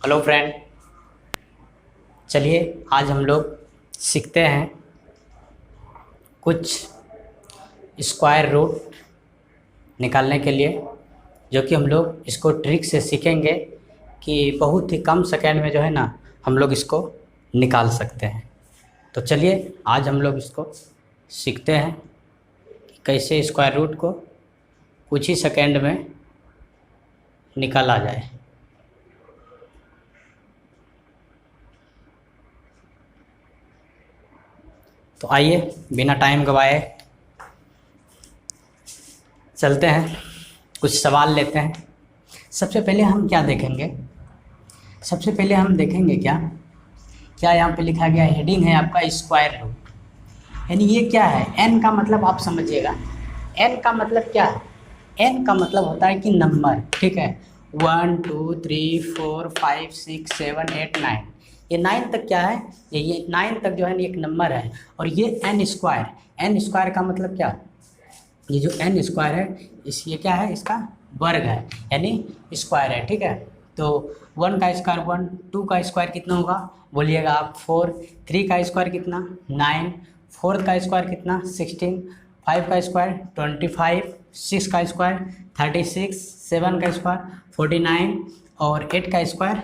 Hello friend, चलिए आज हम लोग सीखते हैं कुछ स्क्वायर रूट निकालने के लिए, जो कि हम लोग इसको ट्रिक से सीखेंगे कि बहुत ही कम सेकेंड में जो है ना हम लोग इसको निकाल सकते हैं। तो चलिए आज हम लोग इसको सीखते हैं कि कैसे स्क्वायर रूट को कुछ ही सेकेंड में निकाला जाए। तो आइए बिना टाइम गवाए चलते हैं, कुछ सवाल लेते हैं। सबसे पहले हम क्या देखेंगे? सबसे पहले हम देखेंगे क्या यहाँ पे लिखा गया हेडिंग है आपका स्क्वायर रूट, यानी ये क्या है? n का मतलब आप समझिएगा, n का मतलब क्या है? n का मतलब होता है कि नंबर, ठीक है। 1 2 3 4 5 6 7 8 9, ये 9 तक क्या है? ये 9 तक जो है एक नंबर है। और ये n स्क्वायर का मतलब क्या? ये जो n स्क्वायर है ये क्या है? इसका वर्ग है, यानी स्क्वायर है, ठीक है। तो 1 का स्क्वायर 1, 2 का स्क्वायर कितना होगा बोलिएगा आप? 4, 3 का स्क्वायर कितना? 9, 4 का स्क्वायर कितना? 16, 5 का स्क्वायर 25, 6 का स्क्वायर 36, 7 का स्क्वायर 49 और 8 का स्क्वायर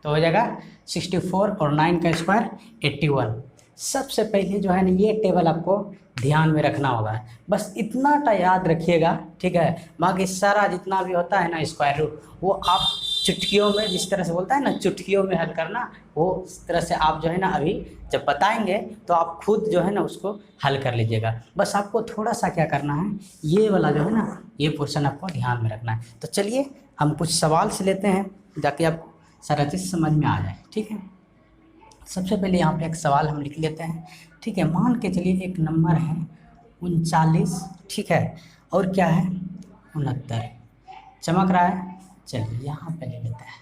तो हो जाएगा 64 और 9 का स्क्वायर 81। सबसे पहले जो है ना ये टेबल आपको ध्यान में रखना होगा, बस इतना टा याद रखिएगा, ठीक है। बाकी सारा जितना भी होता है ना स्क्वायर रूट वो आप चुटकियों में, जिस तरह से बोलता है ना चुटकियों में हल करना, वो इस तरह से आप जो है ना अभी जब बताएंगे तो आप खुद जो है ना उसको हल कर लीजिएगा। बस आपको थोड़ा सा क्या करना है, ये वाला जो है ना ये पोर्शन आपको ध्यान में रखना है। तो चलिए हम कुछ सवाल से लेते हैं ताकि आपको सारा चीज़ समझ में आ जाए, ठीक है। सबसे पहले यहाँ पे एक सवाल हम लिख लेते हैं, ठीक है। मान के चलिए एक नंबर है 39, ठीक है, और क्या है 69, चमक रहा है। चलिए यहाँ पे ले लेते हैं,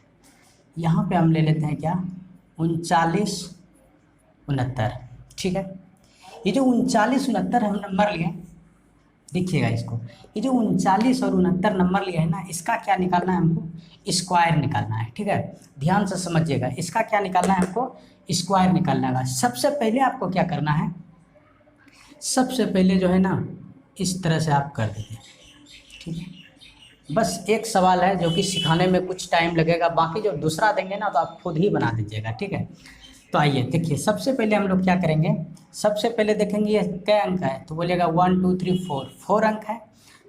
यहाँ पे हम ले लेते हैं क्या 39 69, ठीक है। ये जो 39 69 हम नंबर लिए, देखिएगा इसको, ये जो 39 और 69 नंबर लिया है ना, इसका क्या निकालना है हमको? स्क्वायर निकालना है, ठीक है। ध्यान से समझिएगा, इसका क्या निकालना है हमको? स्क्वायर निकालना है। सबसे पहले आपको क्या करना है? सबसे पहले जो है ना इस तरह से आप कर दीजिए, ठीक है। बस एक सवाल है जो कि सिखाने में कुछ टाइम लगेगा, बाकी जो दूसरा देंगे ना तो आप खुद ही बना दीजिएगा, ठीक है। तो आइए देखिए, सबसे पहले हम लोग क्या करेंगे, सबसे पहले देखेंगे ये क्या अंक है, तो बोलिएगा 1 2 3 4 अंक है।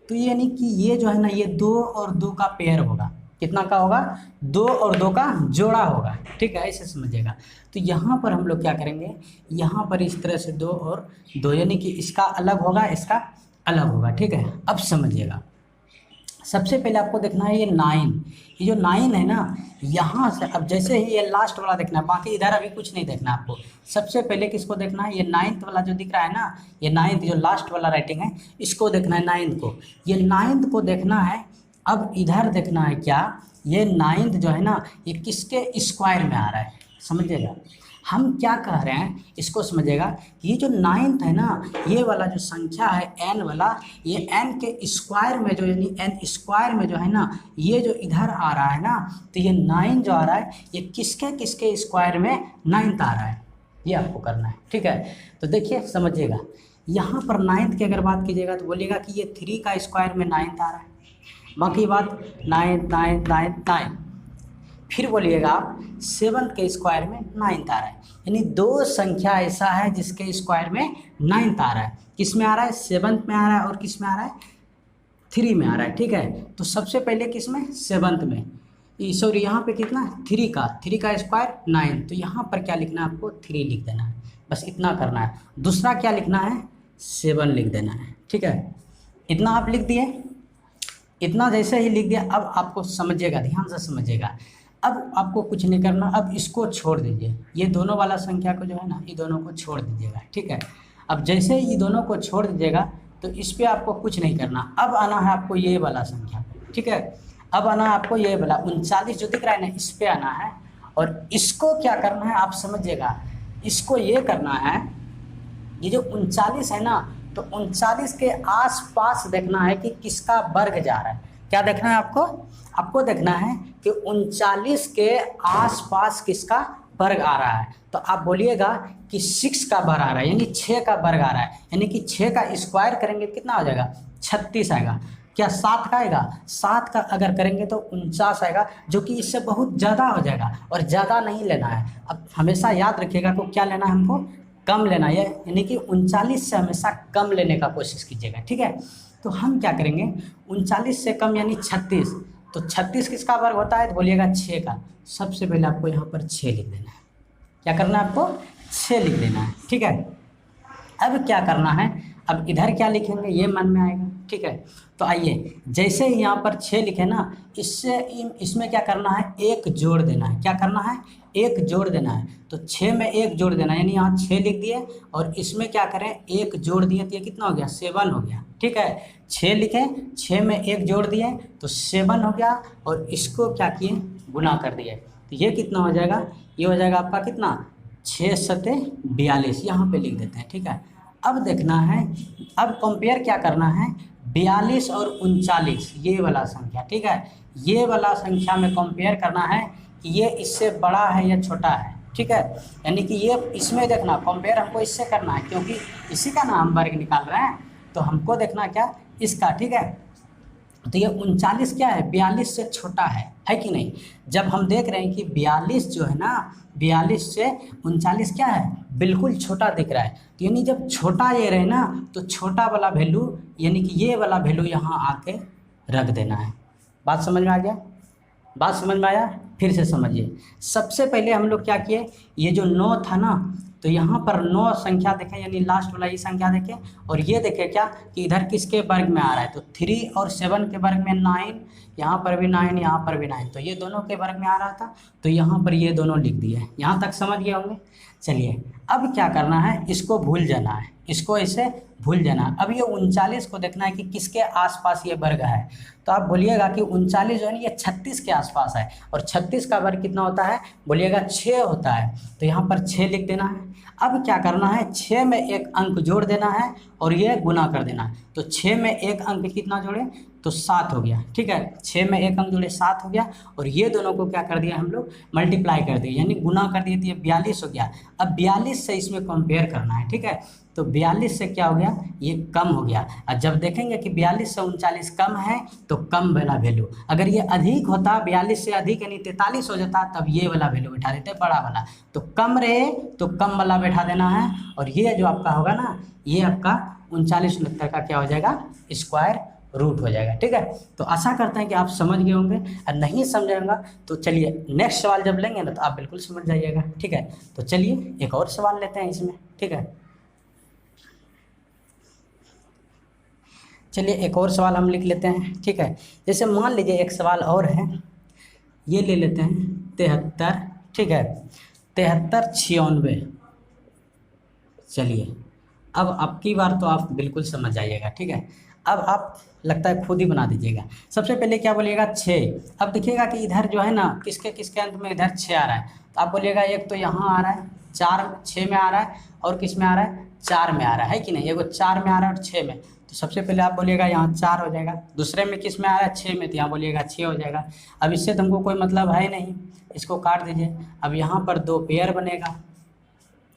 तो ये यानी कि ये जो है ना ये 2 और 2 का पेयर होगा। कितना का होगा? 2 और 2 का जोड़ा होगा, ठीक है, ऐसे समझिएगा। तो यहाँ पर हम लोग क्या करेंगे, यहाँ पर इस तरह से 2 और 2, यानी कि इसका अलग होगा, इसका अलग होगा, ठीक है। अब समझिएगा, सबसे पहले आपको देखना है ये 9, ये जो 9 है ना यहाँ से, अब जैसे ही ये लास्ट वाला देखना है, बाकी इधर अभी कुछ नहीं देखना है आपको। सबसे पहले किसको देखना है? ये 9th वाला जो दिख रहा है ना, ये 9th जो लास्ट वाला राइटिंग है, इसको देखना है 9th को, ये 9th को देखना है। अब इधर देखना है क्या, ये 9th जो है ना ये किसके स्क्वायर में आ रहा है, समझिएगा। हम क्या कह रहे हैं इसको समझिएगा, ये जो 9th है ना ये वाला जो संख्या है n वाला, ये n के स्क्वायर में जो, यानी n स्क्वायर में जो है ना ये जो इधर आ रहा है ना, तो ये 9 जो आ रहा है ये किसके स्क्वायर में 9th आ रहा है, ये आपको करना है, ठीक है। तो देखिए समझिएगा, यहाँ पर 9th की अगर बात कीजिएगा तो बोलिएगा कि ये 3 का स्क्वायर में 9th आ रहा है, बाकी बात 9 फिर बोलिएगा आप 7 के स्क्वायर में 9th आ रहा है, यानी 2 संख्या ऐसा है जिसके स्क्वायर में 9th आ रहा है। किस में आ रहा है? 7th में आ रहा है, और किस में आ रहा है? 3 में आ रहा है, ठीक है। तो सबसे पहले किस में? 7th में, सॉरी यहाँ पे कितना? 3 का स्क्वायर 9, तो यहाँ पर क्या लिखना है आपको? 3 लिख देना है, बस इतना करना है। दूसरा क्या लिखना है? 7 लिख देना है, ठीक है। इतना आप लिख दिए, इतना जैसे ही लिख दिया, अब आपको समझिएगा, ध्यान से समझिएगा, अब आपको कुछ नहीं करना, अब इसको छोड़ दीजिए, ये दोनों वाला संख्या को जो है ना ये दोनों को छोड़ दीजिएगा, ठीक है। अब जैसे ही ये दोनों को छोड़ दीजिएगा तो इस पर आपको कुछ नहीं करना, अब आना है आपको ये वाला संख्या, ठीक है। अब आना है आपको ये वाला 39 जो दिख रहा है ना, इस पर आना है, और इसको क्या करना है आप समझिएगा, इसको ये करना है, ये जो 39 है ना, तो 39 के आस पास देखना है कि किसका वर्ग जा रहा है। क्या देखना है आपको? आपको देखना है कि 39 के आसपास किसका वर्ग आ रहा है। तो आप बोलिएगा कि 6 का वर्ग आ रहा है, यानी 6 का वर्ग आ रहा है, यानी कि 6 का स्क्वायर करेंगे कितना हो जाएगा? 36 आएगा। क्या 7 का आएगा? 7 का अगर करेंगे तो 49 आएगा, जो कि इससे बहुत ज़्यादा हो जाएगा और ज़्यादा नहीं लेना है। अब हमेशा याद रखिएगा को क्या लेना है हमको? कम लेना है, यानी कि 39 से हमेशा कम लेने का कोशिश कीजिएगा, ठीक है। तो हम क्या करेंगे? 39 से कम यानी 36, तो 36 किसका वर्ग होता है? तो बोलिएगा 6 का। सबसे पहले आपको यहाँ पर 6 लिख देना है। क्या करना है आपको? 6 लिख देना है, ठीक है। अब क्या करना है? अब इधर क्या लिखेंगे ये मन में आएगा, ठीक है। तो आइए, जैसे ही यहाँ पर 6 लिखे ना, इससे इसमें क्या करना है? 1 जोड़ देना है। क्या करना है? 1 जोड़ देना है। तो 6 में 1 जोड़ देना है, यानी यहाँ 6 लिख दिए और इसमें क्या करें? 1 जोड़ दिए तो ये कितना हो गया? 7 हो गया, ठीक है। 6 लिखे, 6 में 1 जोड़ दिए तो 7 हो गया और इसको क्या किए? गुना कर दिए। तो ये कितना हो जाएगा? ये हो जाएगा आपका कितना? 6 सते 42, यहाँ पे लिख देते हैं, ठीक है। अब देखना है, अब कंपेयर क्या करना है? 42 और 39 ये वाला संख्या, ठीक है। ये वाला संख्या में कंपेयर करना है कि ये इससे बड़ा है या छोटा है, ठीक है। यानी कि ये इसमें देखना, कंपेयर हमको इससे करना है, क्योंकि इसी का ना हम वर्ग निकाल रहे हैं, तो हमको देखना क्या? इसका, ठीक है। तो ये 39 क्या है? 42 से छोटा है कि नहीं? जब हम देख रहे हैं कि 42 जो है ना, 42 से 39 क्या है? बिल्कुल छोटा दिख रहा है। तो यानी जब छोटा ये रहे ना, तो छोटा वाला वैल्यू यानी कि ये वाला वैल्यू यहाँ आके रख देना है। बात समझ में आ गया? बात समझ में आया? फिर से समझिए। सबसे पहले हम लोग क्या किए? ये जो 9 था ना, तो यहाँ पर 9 संख्या देखें, यानी लास्ट वाला ये संख्या देखें, और ये देखें क्या कि इधर किसके वर्ग में आ रहा है? तो 3 और 7 के वर्ग में 9, यहाँ पर भी 9, यहाँ पर भी 9, तो ये दोनों के वर्ग में आ रहा था, तो यहाँ पर ये दोनों लिख दिए। यहाँ तक समझ गए होंगे? चलिए, अब क्या करना है? इसको भूल जाना है, इसको ऐसे भूल जाना। अब ये 39 को देखना है कि किसके आसपास ये वर्ग है। तो आप बोलिएगा कि 39 जो है ये 36 के आसपास है, और 36 का वर्ग कितना होता है? बोलिएगा 6 होता है। तो यहाँ पर 6 लिख देना है। अब क्या करना है? 6 में 1 अंक जोड़ देना है और ये गुना कर देना है। तो 6 में 1 अंक कितना जोड़े? तो 7 हो गया, ठीक है। 6 में 1 अंक जोड़े 7 हो गया, और ये दोनों को क्या कर दिया हम लोग? मल्टीप्लाई कर दिए, यानी गुना कर दिए, तो ये 42 हो गया। अब 42 से इसमें कंपेयर करना है, ठीक है। तो 42 से क्या हो गया? ये कम हो गया। और जब देखेंगे कि 42 से 39 कम है, तो कम वाला वैल्यू। अगर ये अधिक होता, 42 से अधिक यानी 43 हो जाता, तब ये वाला वैल्यू बैठा देते, बड़ा वाला। तो कम रहे तो कम वाला बैठा देना है, और ये जो आपका होगा ना, ये आपका 39 69 का क्या हो जाएगा? स्क्वायर रूट हो जाएगा, ठीक है। तो आशा करते हैं कि आप समझ गए होंगे, और नहीं समझेंगे तो चलिए नेक्स्ट सवाल जब लेंगे ना, तो आप बिल्कुल समझ जाइएगा, ठीक है। तो चलिए एक और सवाल लेते हैं इसमें, ठीक है। चलिए एक और सवाल हम लिख लेते हैं, ठीक है। जैसे मान लीजिए एक सवाल और है, ये ले लेते हैं 73, ठीक है। 73 96। चलिए, अब आपकी बार तो आप बिल्कुल समझ जाइएगा, ठीक है। अब आप लगता है खुद ही बना दीजिएगा। सबसे पहले क्या बोलिएगा? 6। अब देखिएगा कि इधर जो है ना, किसके किसके अंत में इधर 6 आ रहा है, तो आप बोलिएगा एक तो यहाँ आ रहा है 4, 6 में आ रहा है, और किस में आ रहा है? 4 में आ रहा है कि नहीं? एगो 4 में आ रहा है और 6 में। तो सबसे पहले आप बोलिएगा यहाँ 4 हो जाएगा। दूसरे में किस में आ रहा है? 6 में, तो यहाँ बोलिएगा 6 हो जाएगा। अब इससे तुमको कोई मतलब है नहीं, इसको काट दीजिए। अब यहाँ पर 2 पेयर बनेगा,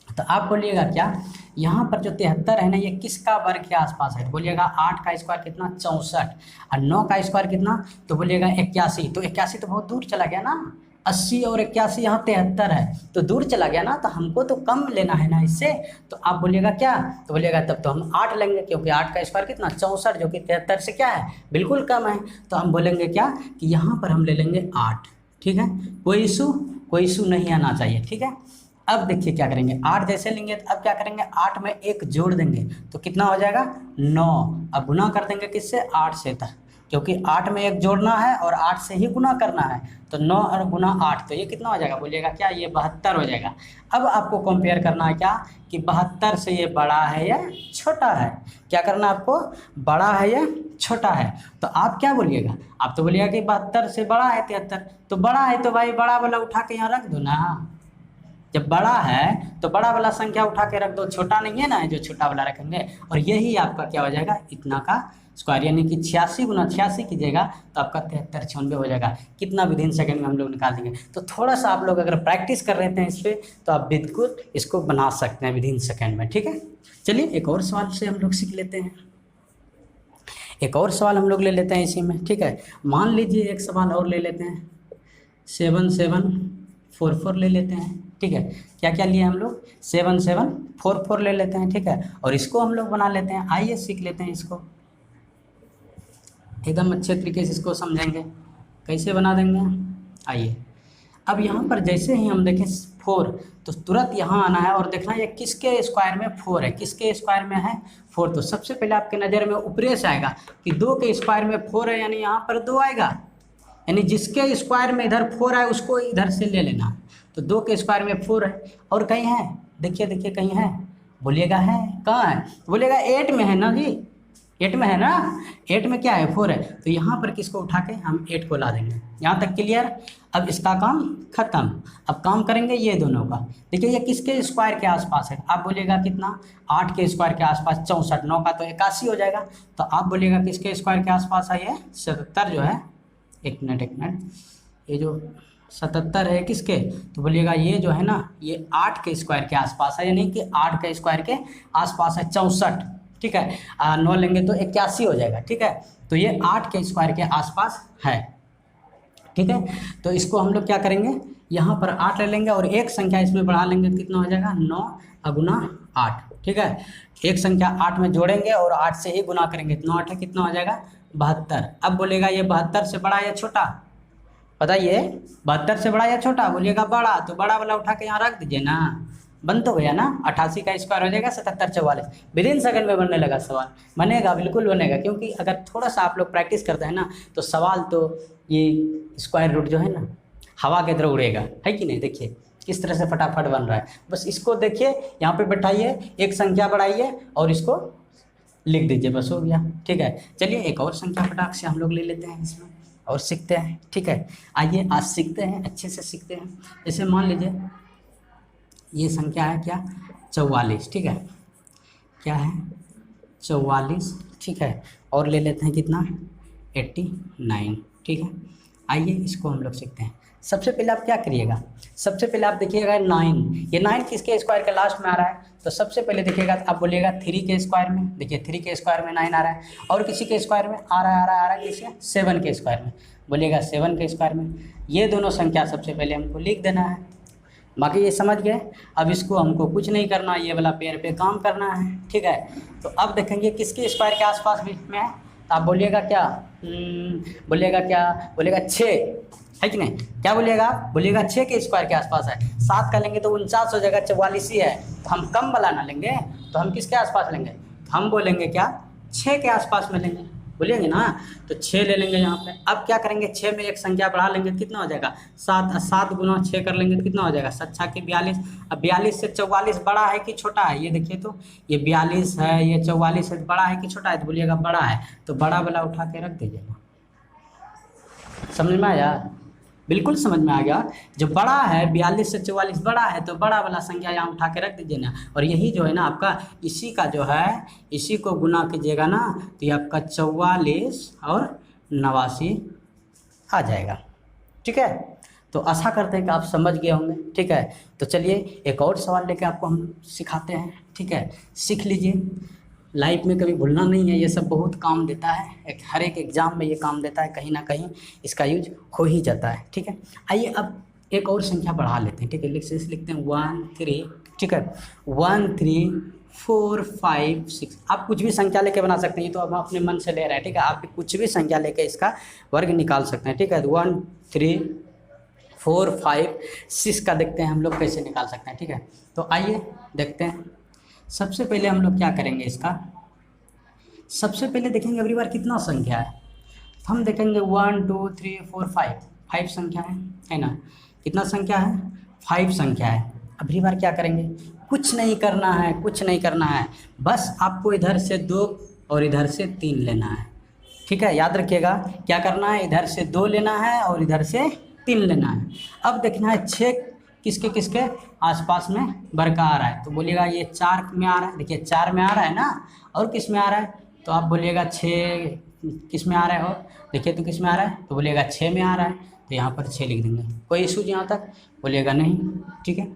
तो आप बोलिएगा क्या? यहाँ पर जो 73 है ना, ये किसका वर्ग के आसपास है? तो बोलिएगा 8 का स्क्वायर कितना? 64, और 9 का स्क्वायर कितना? तो बोलिएगा 81। तो 81 तो बहुत दूर चला गया ना, 80 और 81, यहाँ 73 है, तो दूर चला गया ना, तो हमको तो कम लेना है ना इससे। तो आप बोलिएगा क्या? तो बोलिएगा तब तो हम 8 लेंगे, क्योंकि 8 का स्क्वायर कितना? 64, जो कि 73 से क्या है? बिल्कुल कम है। तो हम बोलेंगे क्या कि यहाँ पर हम ले लेंगे 8, ठीक है। कोई इशू नहीं आना चाहिए, ठीक है। अब देखिए क्या करेंगे, 8 जैसे लेंगे, तो अब क्या करेंगे? 8 में 1 जोड़ देंगे, तो कितना हो जाएगा? 9। अब गुना कर देंगे किससे? 8 से, तक, क्योंकि 8 में 1 जोड़ना है और 8 से ही गुना करना है। तो 9 और गुना 8, तो ये कितना हो जाएगा? बोलिएगा क्या? ये 72 हो जाएगा। अब आपको कंपेयर करना है क्या कि 72 से ये बड़ा है या छोटा है? क्या करना है आपको? बड़ा है या छोटा है? तो आप क्या बोलिएगा? आप तो बोलिएगा कि 72 से बड़ा है 73, तो बड़ा है तो भाई बड़ा वाला उठा के यहाँ रख दो ना। जब बड़ा है तो बड़ा वाला संख्या उठा के रख दो, छोटा नहीं है ना, जो छोटा वाला रखेंगे, और यही आपका क्या हो जाएगा, इतना का स्क्वायर, यानी कि 86 गुना 86 कीजिएगा तो आपका 73 96 हो जाएगा। कितना विदिन सेकंड में हम लोग निकाल देंगे। तो थोड़ा सा आप लोग अगर प्रैक्टिस कर रहे हैं इस पर तो आप बिल्कुल इसको बना सकते हैं विदिन सेकंड में, ठीक है। चलिए एक और सवाल से हम लोग सीख लेते हैं, एक और सवाल हम लोग ले लेते हैं इसी में, ठीक है। मान लीजिए एक सवाल और ले लेते हैं, 7744 ले लेते हैं, ठीक है। क्या क्या लिए हम लोग, 7744 ले लेते हैं, ठीक है। और इसको हम लोग बना लेते हैं, आइए सीख लेते हैं इसको, एकदम अच्छे तरीके से इसको समझेंगे कैसे बना देंगे। आइए अब यहाँ पर जैसे ही हम देखें 4 तो तुरंत यहाँ आना है और देखना ये किसके स्क्वायर में 4 है, किसके स्क्वायर में है 4। तो सबसे पहले आपके नज़र में ऊपरी से आएगा कि 2 के स्क्वायर में 4 है, यानी यहाँ पर 2 आएगा, यानी जिसके स्क्वायर में इधर 4 है उसको इधर से ले लेना। तो 2 के स्क्वायर में 4 है, और कहीं है, देखिए देखिए कहीं है, बोलिएगा है, कहाँ है, बोलिएगा 8 में है ना जी, 8 में है ना, 8 में क्या है 4 है। तो यहाँ पर किसको उठा के हम 8 को ला देंगे। यहाँ तक क्लियर। अब इसका काम खत्म। अब काम करेंगे ये दोनों का। देखिए ये किसके स्क्वायर के आसपास है, आप बोलिएगा कितना, 8 के स्क्वायर के आसपास 64, 9 का तो 81 हो जाएगा। तो आप बोलिएगा किसके स्क्वायर के आसपास है, ये 77 जो है, एक मिनट, ये जो 77 है किसके, तो बोलिएगा ये जो है ना ये 8 के स्क्वायर के आसपास है, यानी कि 8 के स्क्वायर के आसपास है 64, ठीक है। 9 लेंगे तो 81 हो जाएगा, ठीक है। तो ये 8 के स्क्वायर के आसपास है, ठीक है। तो इसको हम लोग क्या करेंगे, यहाँ पर 8 ले लेंगे और एक संख्या इसमें बढ़ा लेंगे, कितना हो जाएगा 9 गुना 8, ठीक है। एक संख्या 8 में जोड़ेंगे और 8 से ही गुना करेंगे, 9 8 कितना हो जाएगा 72। अब बोलेगा ये 72 से बड़ा या छोटा, बताइए 72 से बड़ा या छोटा, बोलिएगा बड़ा। तो बड़ा वाला उठा के यहाँ रख दीजिए ना, बन तो गया ना, 88 का स्क्वायर हो जाएगा 77 44। विदिन सेकंड में बनने लगा सवाल, बनेगा बिल्कुल बनेगा, क्योंकि अगर थोड़ा सा आप लोग प्रैक्टिस करते हैं ना तो सवाल तो ये स्क्वायर रूट जो है ना हवा के तरह उड़ेगा, है कि नहीं। देखिए किस तरह से फटाफट बन रहा है, बस इसको देखिए, यहाँ पे बैठाइए, एक संख्या बढ़ाइए और इसको लिख दीजिए, बस हो गया, ठीक है। चलिए एक और संख्या फटाक से हम लोग ले लेते हैं इसमें और सीखते हैं, ठीक है। आइए आज सीखते हैं, अच्छे से सीखते हैं। जैसे मान लीजिए ये संख्या है क्या 44, ठीक है, क्या है 44, ठीक है। और ले लेते हैं कितना 89, ठीक है। आइए इसको हम लोग सीखते हैं। सबसे पहले आप क्या करिएगा, सबसे पहले आप देखिएगा 9, ये 9 किसके स्क्वायर के लास्ट में आ रहा है, तो सबसे पहले देखिएगा आप बोलिएगा 3 के स्क्वायर में, देखिए 3 के स्क्वायर में 9 आ रहा है, और किसी के स्क्वायर में आ रहा है किसी 7 के स्क्वायर में, बोलिएगा 7 के स्क्वायर में। ये दोनों संख्या सबसे पहले हमको लिख देना है, बाकी ये समझ गए। अब इसको हमको कुछ नहीं करना, ये वाला पेयर पे काम करना है, ठीक है। तो अब देखेंगे किसके स्क्वायर के आसपास बीच में है, तो आप बोलिएगा क्या, बोलिएगा 6, है कि नहीं, क्या बोलिएगा, बोलिएगा 6 के स्क्वायर के आसपास है। 7 का लेंगे तो 49 हो जाएगा, 44 ही है, तो हम कम वाला ना लेंगे, तो हम किसके आसपास लेंगे, तो हम बोलेंगे क्या 6 के आसपास में लेंगे, बोलेंगे ना, तो 6 ले लेंगे यहाँ पे। अब क्या करेंगे, 6 में एक संख्या बढ़ा लेंगे, कितना हो जाएगा 7 गुना 6 कर लेंगे तो कितना हो जाएगा 7 6 42। अब 42 से 44 बड़ा है कि छोटा है, ये देखिए तो ये 42 है, ये 44 है, बड़ा है कि छोटा है, तो बोलिएगा बड़ा है, तो बड़ा वाला उठा के रख दीजिएगा। समझ में आया, बिल्कुल समझ में आ गया। जो बड़ा है 42 से 44 बड़ा है, तो बड़ा वाला संख्या यहाँ उठा के रख दीजिए ना, और यही जो है ना आपका इसी का जो है इसी को गुना कीजिएगा ना, तो ये आपका 44 और 89 आ जाएगा, ठीक है। तो आशा करते हैं कि आप समझ गए होंगे, ठीक है। तो चलिए एक और सवाल लेके आपको हम सिखाते हैं, ठीक है, सीख लीजिए। लाइफ में कभी भूलना नहीं है, ये सब बहुत काम देता है, हर एक एग्ज़ाम में ये काम देता है, कहीं ना कहीं इसका यूज हो ही जाता है, ठीक है। आइए अब एक और संख्या बढ़ा लेते हैं, ठीक है। लिखते हैं 1 3, ठीक है, 1 3 4 5 6। आप कुछ भी संख्या लेके बना सकते हैं, ये तो हम अपने मन से ले रहे हैं, ठीक है। आप कुछ भी संख्या लेके इसका वर्ग निकाल सकते हैं, ठीक है। 1 3 4 5 6 का देखते हैं हम लोग कैसे निकाल सकते हैं, ठीक है। तो आइए देखते हैं। सबसे पहले हम लोग क्या करेंगे, इसका सबसे पहले देखेंगे अगली बार कितना संख्या है, तो हम देखेंगे 1 2 3 4 5 संख्या है ना, कितना संख्या है 5 संख्या है। अगली बार क्या करेंगे, कुछ नहीं करना है, कुछ नहीं करना है, बस आपको इधर से 2 और इधर से 3 लेना है, ठीक है। याद रखिएगा क्या करना है, इधर से 2 लेना है और इधर से 3 लेना है। अब देखना है 6 किसके किसके आसपास में वर्ग आ रहा है, तो बोलिएगा ये 4 में आ रहा है, देखिए 4 में आ रहा है ना, और किस में आ रहा है, तो आप बोलिएगा 6 किस में आ रहा है, और देखिए तो किस में आ रहा है, तो बोलिएगा 6 में आ रहा है, तो यहाँ पर 6 लिख देंगे। कोई इशू यहाँ तक, बोलिएगा नहीं, ठीक है।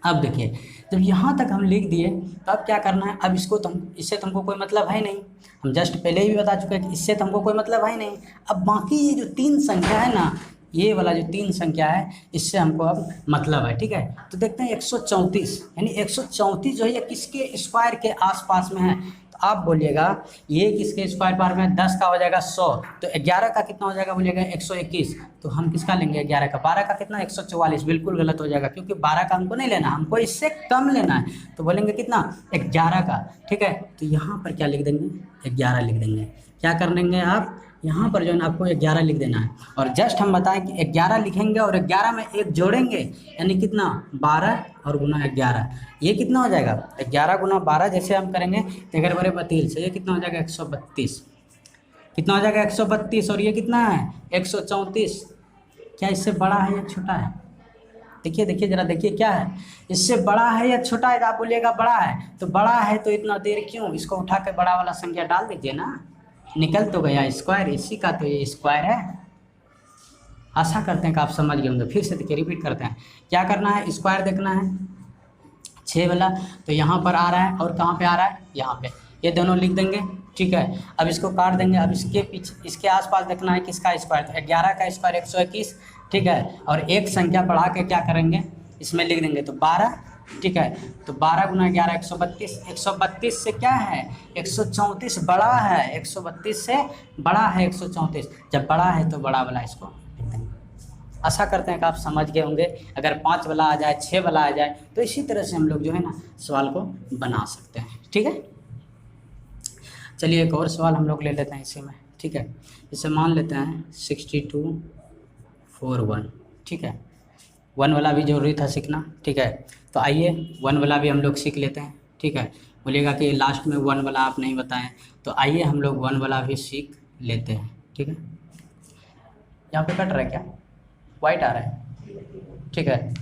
अब देखिए जब यहाँ तक हम लिख दिए तो अब क्या करना है, अब इसको इससे तुमको कोई मतलब है नहीं, हम जस्ट पहले ही भी बता चुके हैं कि इससे तुमको कोई मतलब है नहीं। अब बाकी ये जो 3 संख्या है ना, ये वाला जो 3 संख्या है, इससे हमको अब मतलब है, ठीक है। तो देखते हैं 134, यानी 134 जो है ये किसके स्क्वायर के आसपास में है, तो आप बोलिएगा ये किसके स्क्वायर बार में, 10 का हो जाएगा 100, तो 11 का कितना हो जाएगा, बोलिएगा 121, तो हम किसका लेंगे 11 का, 12 का कितना 144, बिल्कुल गलत हो जाएगा, क्योंकि 12 का हमको नहीं लेना, हमको इससे कम लेना है, तो बोलेंगे कितना 11 का, ठीक है। तो यहाँ पर क्या लिख देंगे, 11 लिख देंगे। क्या कर लेंगे आप, यहाँ पर जो है ना आपको 11 लिख देना है, और जस्ट हम बताएं कि 11 लिखेंगे और 11 में 1 जोड़ेंगे, यानी कितना 12 और गुना 11, ये कितना हो जाएगा 11 गुना 12, जैसे हम करेंगे तेगर बड़े बतील से, ये कितना हो जाएगा 132, कितना हो जाएगा 132, और ये कितना है 134, क्या इससे बड़ा है या छोटा है, देखिए देखिए जरा देखिए क्या है, इससे बड़ा है या छोटा है, तो आप बोलिएगा बड़ा है, तो बड़ा है तो इतना देर क्यों, इसको उठा के बड़ा वाला संख्या डाल दीजिए ना, निकल तो गया स्क्वायर, इसी का तो ये स्क्वायर है। आशा करते हैं कि आप समझ गए होंगे, फिर से देखिए रिपीट करते हैं, क्या करना है, स्क्वायर देखना है 6 वाला, तो यहाँ पर आ रहा है, और कहाँ पे आ रहा है, यहाँ पे, ये दोनों लिख देंगे, ठीक है। अब इसको काट देंगे, अब इसके पीछे इसके आसपास देखना है किसका स्क्वायर, तो 11 का स्क्वायर 121, ठीक है, और एक संख्या बढ़ा के क्या करेंगे, इसमें लिख देंगे, तो 12, ठीक है। तो 12 गुना 11 132, 132 से क्या है 134 बड़ा है, 132 से बड़ा है 134, जब बड़ा है तो बड़ा वाला इसको लिख देंगे। आशा करते हैं कि आप समझ गए होंगे, अगर 5 वाला आ जाए 6 वाला आ जाए तो इसी तरह से हम लोग जो है ना सवाल को बना सकते हैं, ठीक है। चलिए एक और सवाल हम लोग ले लेते हैं इसी में, ठीक है। इसे मान लेते हैं 6241, ठीक है। 1 वाला भी जरूरी था सीखना, ठीक है। तो आइए 1 वाला भी हम लोग सीख लेते हैं, ठीक है। बोलिएगा कि लास्ट में 1 वाला आप नहीं बताएं, तो आइए हम लोग 1 वाला भी सीख लेते हैं, ठीक है। यहाँ पे कट रहा है क्या, वाइट आ रहा है, ठीक है।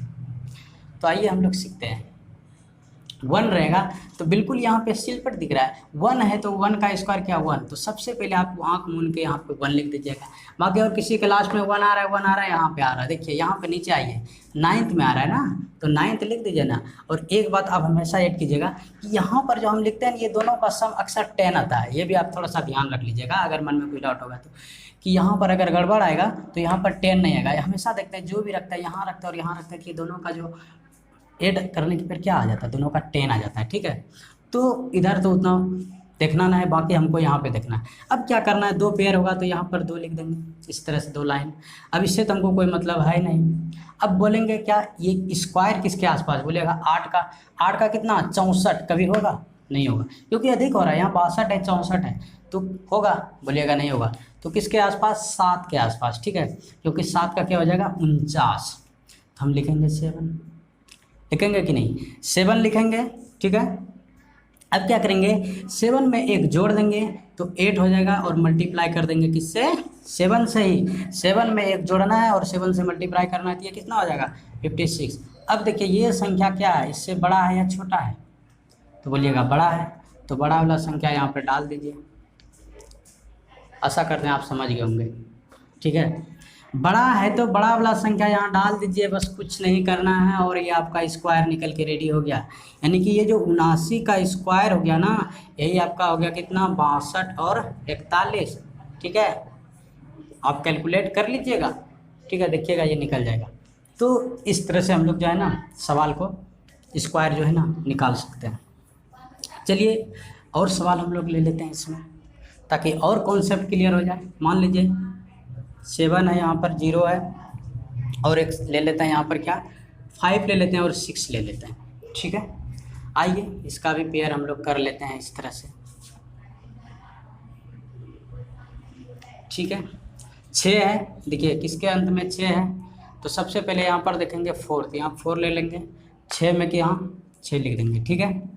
तो आइए हम लोग सीखते हैं। 1 रहेगा तो बिल्कुल यहाँ पे सिलपट दिख रहा है, 1 है तो 1 का स्क्वायर क्या 1, तो सबसे पहले आप आँख मून के यहाँ पे 1 लिख दीजिएगा। बाकी और किसी के लास्ट में 1 आ रहा है, 1 आ रहा है, यहाँ पे आ रहा है, देखिए यहाँ पे नीचे आइए 9th में आ रहा है ना, तो 9th लिख दीजिए ना। और एक बात आप हमेशा ऐड कीजिएगा कि यहाँ पर जो हम लिखते हैं ये दोनों का सम अक्सर 10 आता है, ये भी आप थोड़ा सा ध्यान रख लीजिएगा, अगर मन में कोई डाउट होगा तो, कि यहाँ पर अगर गड़बड़ आएगा तो यहाँ पर 10 नहीं आएगा। हमेशा देखते हैं जो भी रखता है यहाँ रखता है और यहाँ रखता है कि दोनों का जो ऐड करने के फिर क्या आ जाता है, दोनों का 10 आ जाता है, ठीक है। तो इधर तो उतना देखना ना है, बाकी हमको यहाँ पे देखना है। अब क्या करना है, 2 पेयर होगा तो यहाँ पर 2 लिख देंगे, इस तरह से 2 लाइन। अब इससे तो हमको कोई मतलब है नहीं। अब बोलेंगे क्या ये स्क्वायर किसके आसपास, बोलेगा 8 का कितना 64, कभी होगा नहीं होगा, क्योंकि अधिक हो रहा है, यहाँ 62 है 64 है, तो होगा, बोलिएगा नहीं होगा। तो किसके आसपास 7 के आसपास, ठीक है, क्योंकि 7 का क्या हो जाएगा 49, तो हम लिखेंगे 7, लिखेंगे कि नहीं 7 लिखेंगे, ठीक है। अब क्या करेंगे 7 में 1 जोड़ देंगे तो 8 हो जाएगा, और मल्टीप्लाई कर देंगे किससे 7 से ही, 7 में 1 जोड़ना है और 7 से मल्टीप्लाई करना है, तो ये कितना हो जाएगा 56। अब देखिए ये संख्या क्या है, इससे बड़ा है या छोटा है, तो बोलिएगा बड़ा है, तो बड़ा वाला संख्या यहाँ पर डाल दीजिए। आशा करते हैं आप समझ गए होंगे, ठीक है। बड़ा है तो बड़ा वाला संख्या यहाँ डाल दीजिए, बस कुछ नहीं करना है, और ये आपका स्क्वायर निकल के रेडी हो गया। यानी कि ये जो 79 का स्क्वायर हो गया ना, यही आपका हो गया कितना 62 और 41, ठीक है। आप कैलकुलेट कर लीजिएगा, ठीक है, देखिएगा ये निकल जाएगा। तो इस तरह से हम लोग जो है ना सवाल को स्क्वायर जो है ना निकाल सकते हैं। चलिए और सवाल हम लोग ले लेते हैं इसमें, ताकि और कॉन्सेप्ट क्लियर हो जाए। मान लीजिए 7 है, यहाँ पर 0 है, और एक ले लेते हैं यहाँ पर क्या 5 ले लेते हैं और 6 ले लेते हैं, ठीक है। आइए इसका भी पेयर हम लोग कर लेते हैं इस तरह से, ठीक है। 6 है, देखिए किसके अंत में 6 है, तो सबसे पहले यहाँ पर देखेंगे 4, तो यहाँ 4 ले लेंगे, 6 में कि यहाँ 6 लिख देंगे, ठीक है।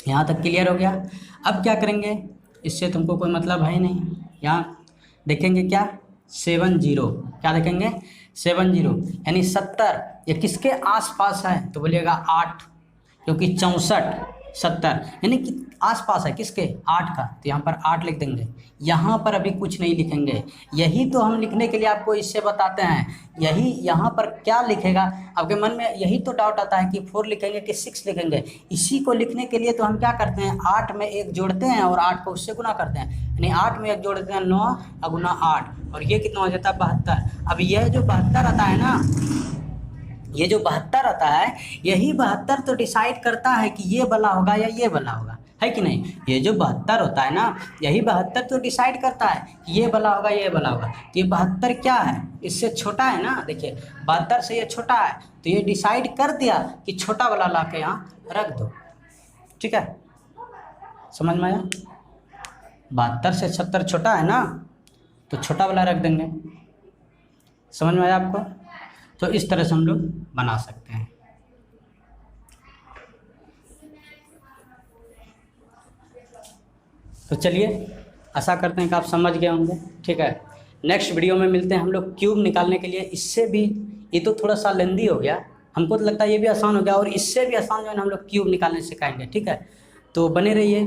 यहाँ तक क्लियर हो गया। अब क्या करेंगे, इससे तुमको कोई मतलब है ही नहीं, यहाँ देखेंगे क्या 70, क्या देखेंगे 70 यानी 70 ये किसके आसपास है, तो बोलिएगा 8, क्योंकि 64 70 यानी कि आसपास है किसके, 8 का, तो यहाँ पर 8 लिख देंगे। यहाँ पर अभी कुछ नहीं लिखेंगे, यही तो हम लिखने के लिए आपको इससे बताते हैं। यही यहाँ पर क्या लिखेगा, आपके मन में यही तो डाउट आता है कि 4 लिखेंगे कि 6 लिखेंगे। इसी को लिखने के लिए तो हम क्या करते हैं, 8 में 1 जोड़ते हैं और 8 को उससे गुना करते हैं, यानी 8 में 1 जोड़ते हैं 9 गुना 8, और ये कितना हो जाता है 72। अब यह जो 72 आता है ना, ये जो 72 आता है, यही 72 तो डिसाइड करता है कि ये वाला होगा या ये वाला होगा, है कि नहीं। ये जो 72 होता है ना, यही 72 तो डिसाइड करता है कि ये वाला होगा ये वाला होगा। तो ये 72 क्या है, इससे छोटा है ना, देखिए 72 से ये छोटा है, तो ये डिसाइड कर दिया कि छोटा वाला ला के यहाँ रख दो। ठीक है, समझ में आया। 72 से 70 छोटा है ना, तो छोटा वाला रख देंगे। समझ में आया आपको। तो इस तरह से हम लोग बना सकते हैं। तो चलिए, आशा करते हैं कि आप समझ गए होंगे। ठीक है, नेक्स्ट वीडियो में मिलते हैं हम लोग क्यूब निकालने के लिए। इससे भी, ये तो थोड़ा सा लेंदी हो गया, हमको तो लगता है ये भी आसान हो गया, और इससे भी आसान जो है ना हम लोग क्यूब निकालने सिखाएंगे। ठीक है, तो बने रहिए।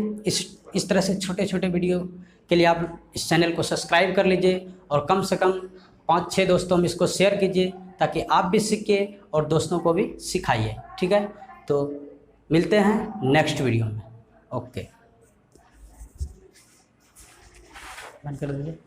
इस तरह से छोटे छोटे वीडियो के लिए आप इस चैनल को सब्सक्राइब कर लीजिए, और कम से कम 5-6 दोस्तों में इसको शेयर कीजिए, ताकि आप भी सीखिए और दोस्तों को भी सिखाइए। ठीक है, तो मिलते हैं नेक्स्ट वीडियो में। ओके, बंद कर दीजिए।